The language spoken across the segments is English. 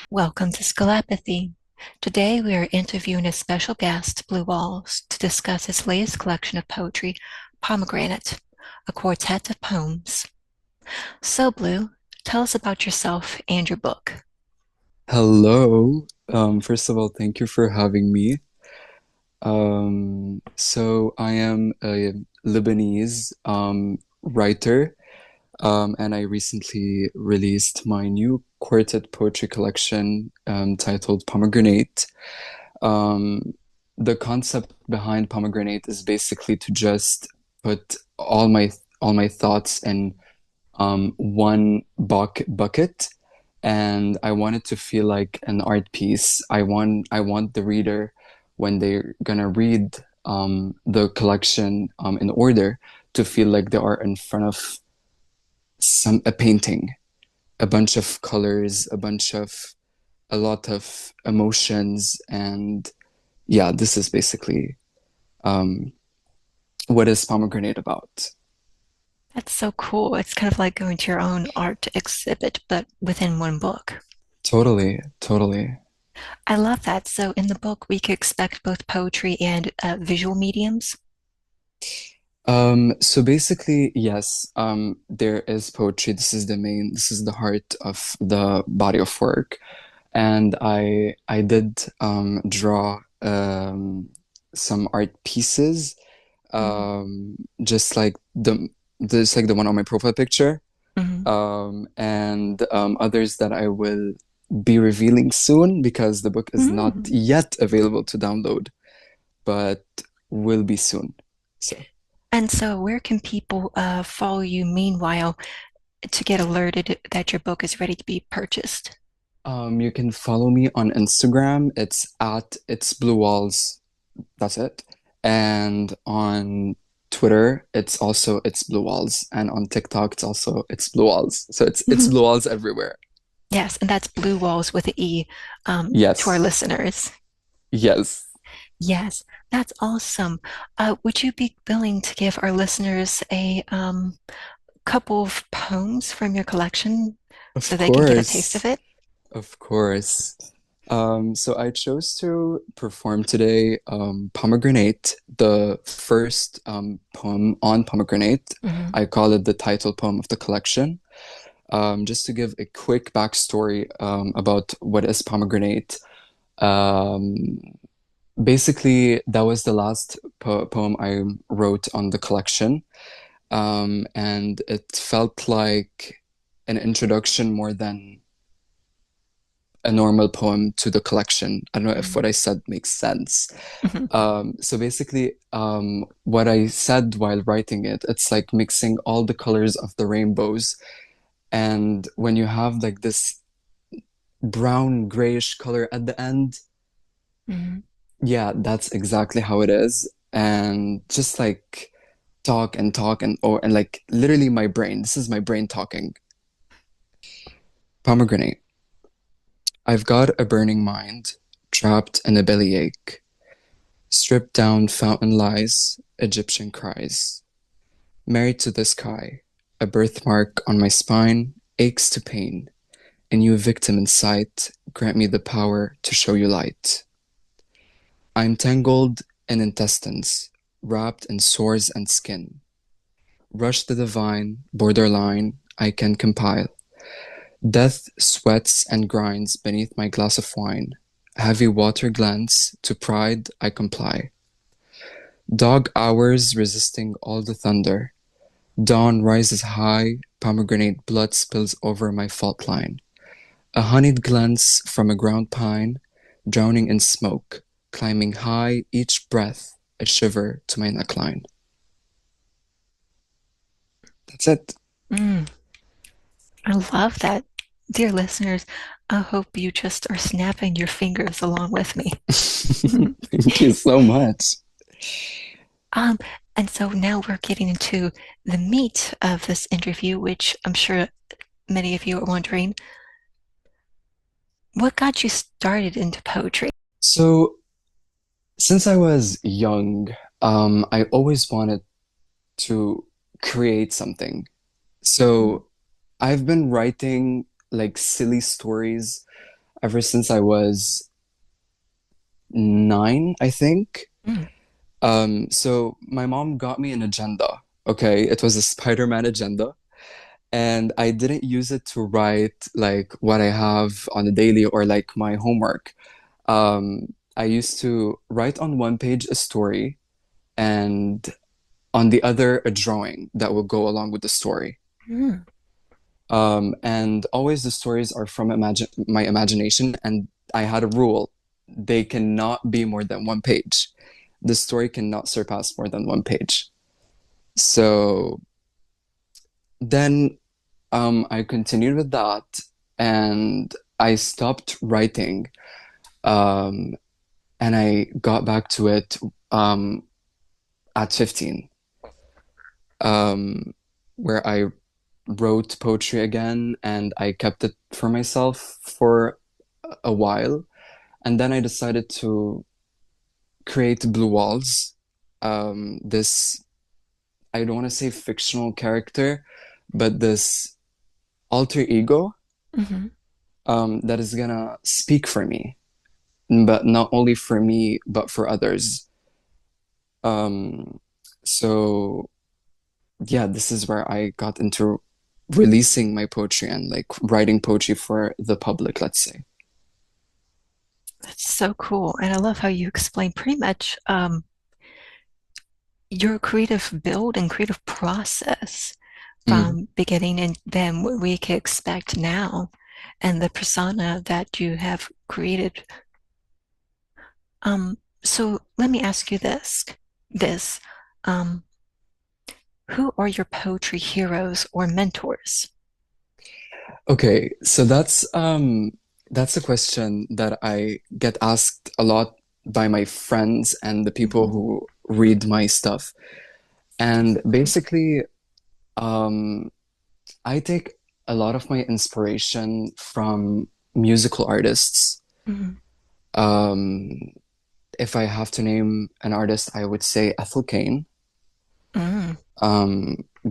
Welcome to Scalapathy. Today we are interviewing a special guest, Blue Walls, to discuss his latest collection of poetry, Pomegranate, a quartet of poems. So, Blue, tell us about yourself and your book. Hello. First of all, thank you for having me. So I am a Lebanese writer, and I recently released my new quartet poetry collection titled Pomegranate. Um, the concept behind Pomegranate is basically to just put all my thoughts in one bucket, and I want it to feel like an art piece. I want the reader, when they're gonna read the collection in order, to feel like they are in front of a painting, a bunch of colors, a lot of emotions, and yeah, this is basically um, what is Pomegranate about. That's so cool. It's kind of like going to your own art exhibit, but within one book. Totally, totally. I love that. So, in the book, we could expect both poetry and visual mediums. So basically, yes, there is poetry. This is the heart of the body of work. And I did draw some art pieces, just like the one on my profile picture, Mm-hmm. and others that I will be revealing soon because the book is not Mm. yet available to download, but will be soon. So. And so, where can people follow you meanwhile to get alerted that your book is ready to be purchased? You can follow me on Instagram. It's at it's blue walls. That's it. And on Twitter, it's blue walls. And on TikTok, it's also it's blue walls. So it's Mhm. blue walls everywhere. Yes, and that's Blue Walls with an E to our Yes. listeners. Yes. Yes, that's awesome. Would you be willing to give our listeners a couple of poems from your collection Of so they can get a taste of course. it? Of course. So I chose to perform today Pomegranate, the first poem on Pomegranate. Hmm. I call it the title poem of the collection. Just to give a quick backstory about what is pomegranate. Um, Basically, that was the last poem I wrote on the collection, and it felt like an introduction more than a normal poem to the collection. I don't know if what I said makes sense. Hmm. So basically, what I said while writing it, it's like mixing all the colors of the rainbows. And when you have like this brown grayish color at the end. Hmm. Yeah, that's exactly how it is. And just like talk and talk and like literally my brain. This is my brain talking. Pomegranate. I've got a burning mind, trapped in a bellyache. Stripped down fountain lies, Egyptian cries. Married to the sky, a birthmark on my spine aches to pain. A new victim in sight, grant me the power to show you light. I'm tangled in intestines, wrapped in sores and skin. Rush the divine, borderline, I can compile. Death sweats and grinds beneath my glass of wine. Heavy water glance, to pride I comply. Dog hours resisting all the thunder. Dawn rises high, pomegranate blood spills over my fault line. A honeyed glance from a ground pine, drowning in smoke, climbing high each breath, a shiver to my neckline. That's it. Mm, I love that. Dear listeners, I hope you just are snapping your fingers along with me. Thank you so much. Um, And so now we're getting into the meat of this interview, which I'm sure many of you are wondering, what got you started into poetry? So, since I was young, I always wanted to create something. Mm, So, I've been writing like silly stories ever since I was 9, I think. mm, So my mom got me an agenda. Okay, it was a Spider-Man agenda, and I didn't use it to write like what I have on the daily or like my homework. I used to write on one page a story and on the other a drawing that will go along with the story. mm, And always the stories are from my imagination, and I had a rule. They cannot be more than one page. The story cannot surpass more than one page. So then I continued with that and I stopped writing. Um, and I got back to it at 15, um, where I wrote poetry again and I kept it for myself for a while. And then I decided to create Blue Walls. This, I don't want to say fictional character, but this alter ego mhm. that is gonna speak for me, but not only for me, but for others. Um, so yeah, this is where I got into releasing my poetry and like writing poetry for the public, let's say. That's so cool. And I love how you explain pretty much your creative build and creative process Mm. from beginning and then what we can expect now and the persona that you have created. So let me ask you this. Um, who are your poetry heroes or mentors? Okay, so that's a question that I get asked a lot by my friends and the people Mhm, who read my stuff. And basically, um, I take a lot of my inspiration from musical artists. mhm, Um, if I have to name an artist, I would say Ethel Cain. mm,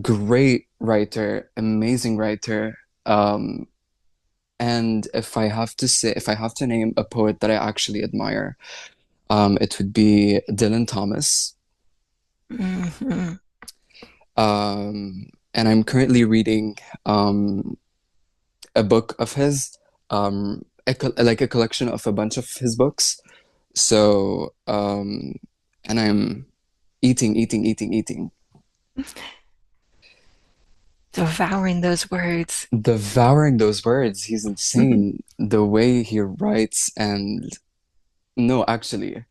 Great writer, amazing writer. And if I have to name a poet that I actually admire, it would be Dylan Thomas. mhm, And I'm currently reading a book of his, like a collection of a bunch of his books. So, and I'm eating, devouring those words. devouring those words. He's insane. The way he writes, and no, actually,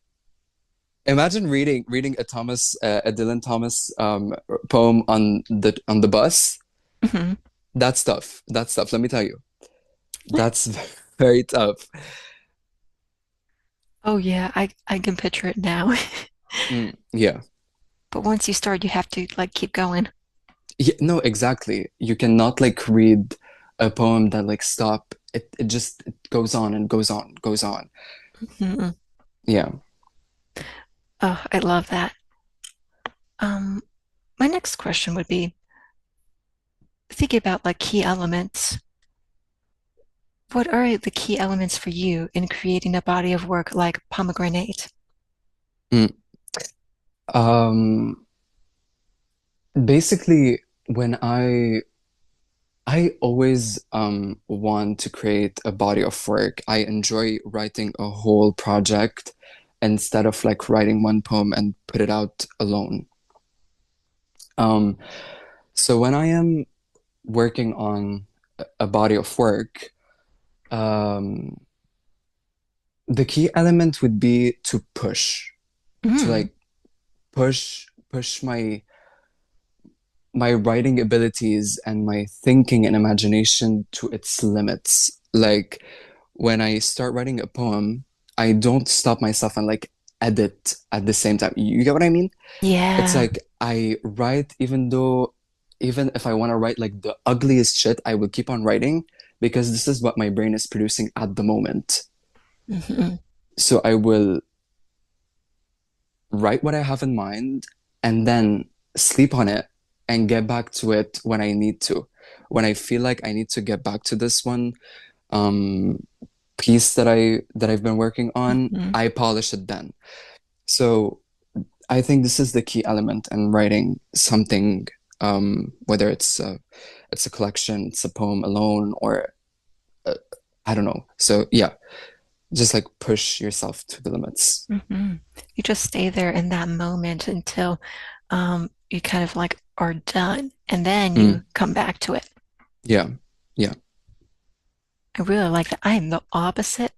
imagine reading a Dylan Thomas poem on the bus. Mhm. That's tough. That's tough. Let me tell you, that's very tough. Oh yeah, I can picture it now. Yeah. But once you start, you have to like keep going. Yeah, no, exactly. You cannot like read a poem that like stop. It just it goes on and goes on, goes on. Mhm. Yeah. Oh, I love that. Um, my next question would be thinking about like key elements. What are the key elements for you in creating a body of work like Pomegranate? Mm. Um, basically, when I always want to create a body of work. I enjoy writing a whole project instead of like writing one poem and put it out alone. Um, so when I am working on a body of work, um, the key element would be to to Mm, like push my writing abilities and my thinking and imagination to its limits. Like when I start writing a poem, I don't stop myself and like edit at the same time. You get what I mean? It's yeah. like I write even if I want to write like the ugliest shit, I will keep on writing because this is what my brain is producing at the moment. Mhm. So I will write what I have in mind and then sleep on it and get back to it when I need to. When I feel like I need to get back to this one um piece that I've been working on, Mhm. I polish it then. So I think this is the key element in writing something, whether it's a collection, it's a poem alone, or uh, I don't know. So yeah, just like push yourself to the limits. Mhm. You just stay there in that moment until you kind of like are done, and then you Mm, come back to it. yeah, yeah, I really like that. I am the opposite.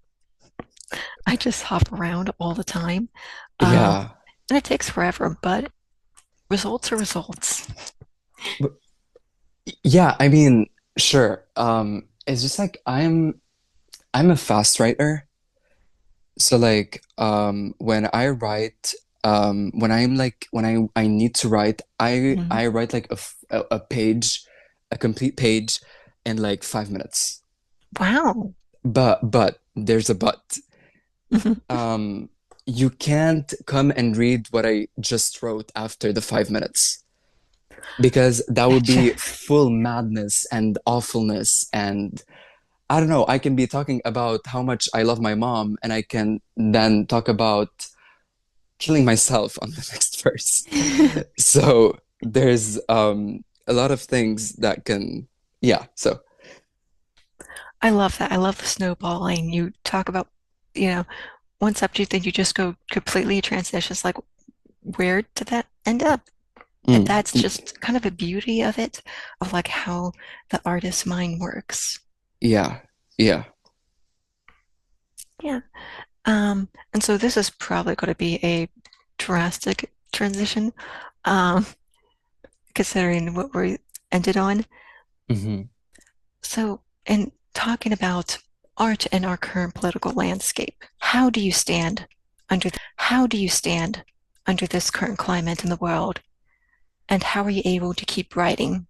I just hop around all the time. Um, yeah, and it takes forever, but results are results. but, yeah. I mean, sure. It's just like I'm a fast writer. So like when I write when I'm like when I need to write Mhm. I write like a page, a complete page in like 5 minutes. Wow. But there's a but. Um you can't come and read what I just wrote after the 5 minutes because that would Gotcha. be full madness and awfulness and I don't know. I can be talking about how much I love my mom and I can then talk about killing myself on the next verse. So there's a lot of things that can yeah, so I love that. I love the snowballing. You talk about, you know, one subject, then you just go completely transition. It's like, where did that end up? And mm, that's just kind of a beauty of it, of like how the artist's mind works. yeah, yeah. Yeah. And so this is probably going to be a drastic transition, um, considering what we ended on. Hmm. So, in talking about art in our current political landscape, how do you stand under this current climate in the world? And how are you able to keep writing?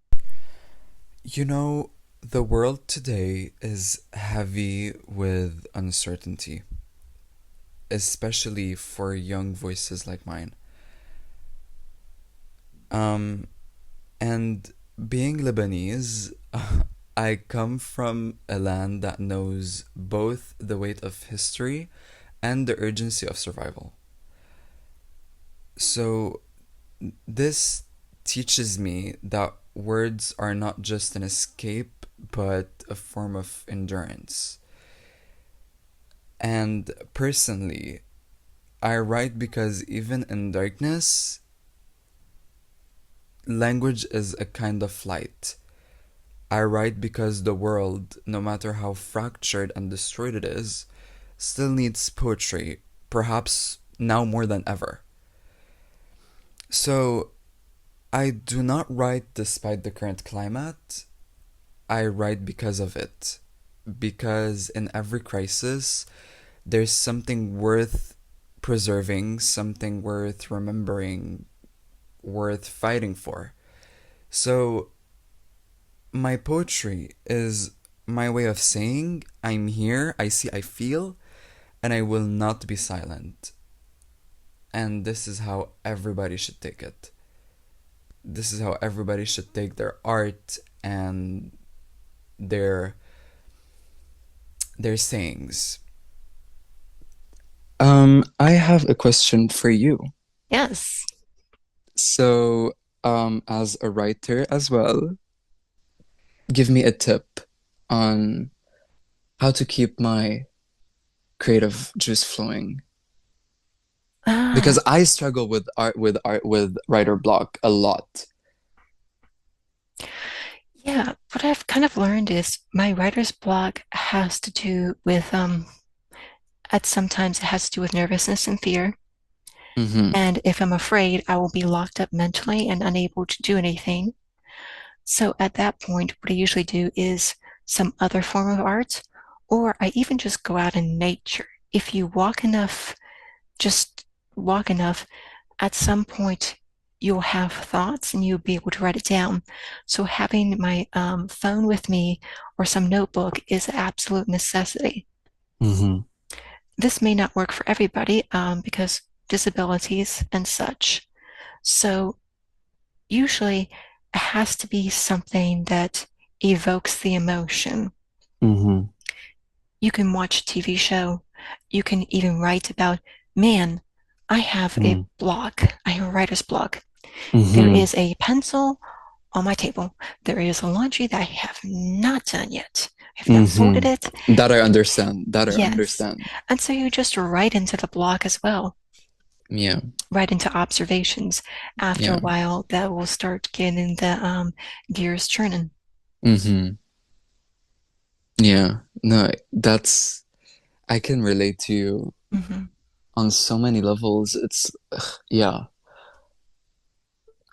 You know, the world today is heavy with uncertainty, especially for young voices like mine. Um, and being Lebanese, I come from a land that knows both the weight of history and the urgency of survival. So, this teaches me that words are not just an escape, but a form of endurance. And personally, I write because even in darkness, language is a kind of light. I write because the world, no matter how fractured and destroyed it is, still needs poetry, perhaps now more than ever. So, I do not write despite the current climate. I write because of it. Because in every crisis, there's something worth preserving, something worth remembering, worth fighting for. So, my poetry is my way of saying, I'm here, I see, I feel, and I will not be silent. And this is how everybody should take it. This is how everybody should take their art and their their sayings. I have a question for you. Yes. So, as a writer as well, give me a tip on how to keep my creative juice flowing. Because Ah, I struggle with writer block a lot. yeah. What I've kind of learned is my writer's block has to do with at sometimes it has to do with nervousness and fear. Hmm. And if I'm afraid, I will be locked up mentally and unable to do anything. So at that point, what I usually do is some other form of art, or I even just go out in nature. If you walk enough, just walk enough, at some point, you'll have thoughts and you'll be able to write it down. So having my phone with me or some notebook is an absolute necessity. Mm-hmm. This may not work for everybody because disabilities and such. So usually it has to be something that evokes the emotion. Mm-hmm. You can watch a TV show. You can even write about, man, I have a block. I have a writer's block. There Mm-hmm. is a pencil on my table. There is a laundry that I have not done yet. I have not folded Mm-hmm. it. That I understand. That I Yes. understand. And so you just write into the block as well, Yeah. write into observations. After a Yeah. while, that will start getting the gears churning. Mm-hmm. Yeah. No, that's I can relate to you Mm-hmm. on so many levels. It's yeah.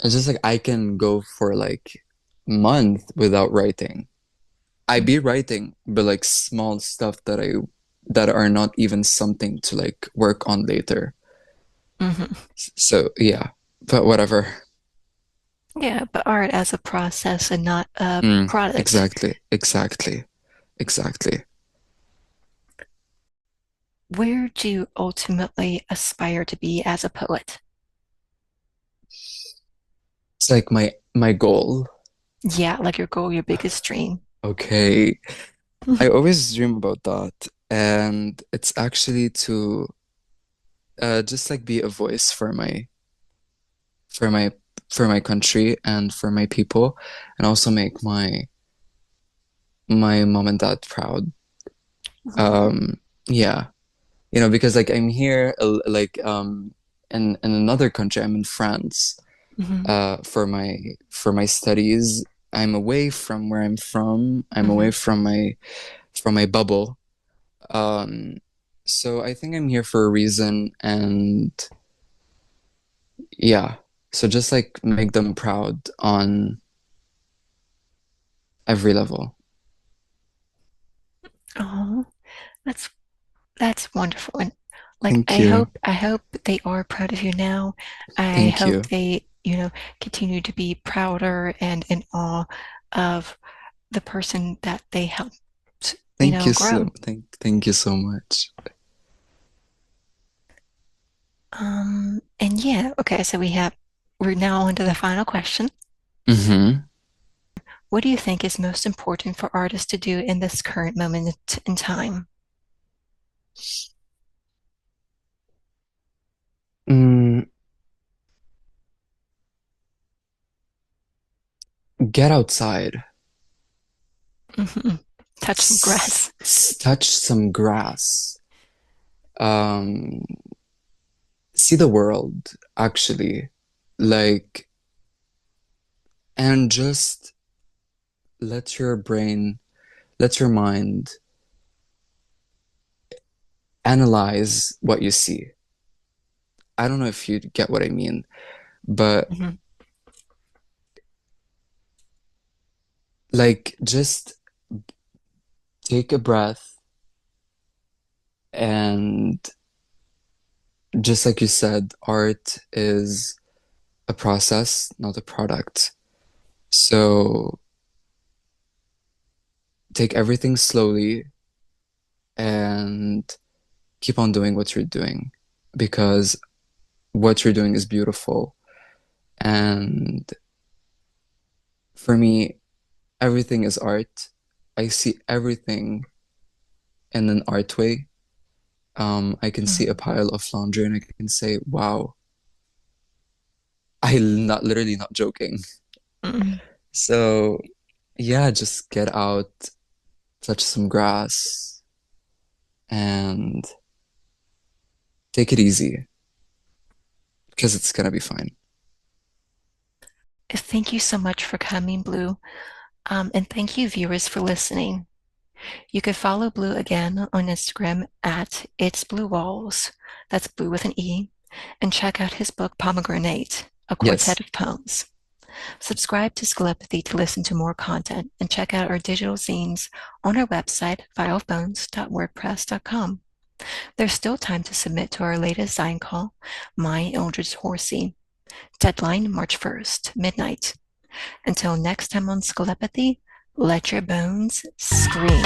It's just like I can go for like month without writing. I be writing, but like small stuff that are not even something to like work on later. Mm-hmm. So yeah, but whatever. Yeah, but art as a process and not a Mm, product. exactly, exactly, exactly. Where do you ultimately aspire to be as a poet? It's like my goal. Yeah, like your goal, your biggest dream. Okay, I always dream about that, and it's actually to just like be a voice for my for my country and for my people, and also make my mom and dad proud. Um, yeah, you know, because like I'm here, like in another country. I'm in France, Mm-hmm. for my studies. I'm away from where I'm from. I'm Mm-hmm. away from my bubble. Um, so I think I'm here for a reason, and yeah. So just like make them proud on every level. Oh, that's that's wonderful. And like Thank you. I hope they are proud of you now. I Thank hope you. they, continue to be prouder and in awe of the person that they helped, grow. Thank you so much. And yeah, okay, so we're now on to the final question. Mm-hmm. What do you think is most important for artists to do in this current moment in time? Mm, get outside. Mhm. Touch some grass. Touch some grass. Um, see the world, actually. Like, and just let your brain, let your mind analyze what you see. I don't know if you get what I mean, but Mhm. like just take a breath and just like you said, art is a process, not a product. So take everything slowly and keep on doing what you're doing because what you're doing is beautiful. And for me, everything is art. I see everything in an art way. I can see a Mhm. pile of laundry and I can say, wow, I'm not literally not joking. Mhm. So yeah, just get out, touch some grass, and take it easy because it's gonna be fine. Thank you so much for coming, Blue. And thank you, viewers, for listening. You can follow Blue again on Instagram at It's Blue Walls. That's Blue with an E. And check out his book, Pomegranate, a Yes, quartet of poems. Subscribe to Scalepathy to listen to more content and check out our digital zines on our website, vialbones.wordpress.com. There's still time to submit to our latest zine call, My Eldritch Horsey. Deadline March 1st, midnight. Until next time on Scholepathy, let your bones scream.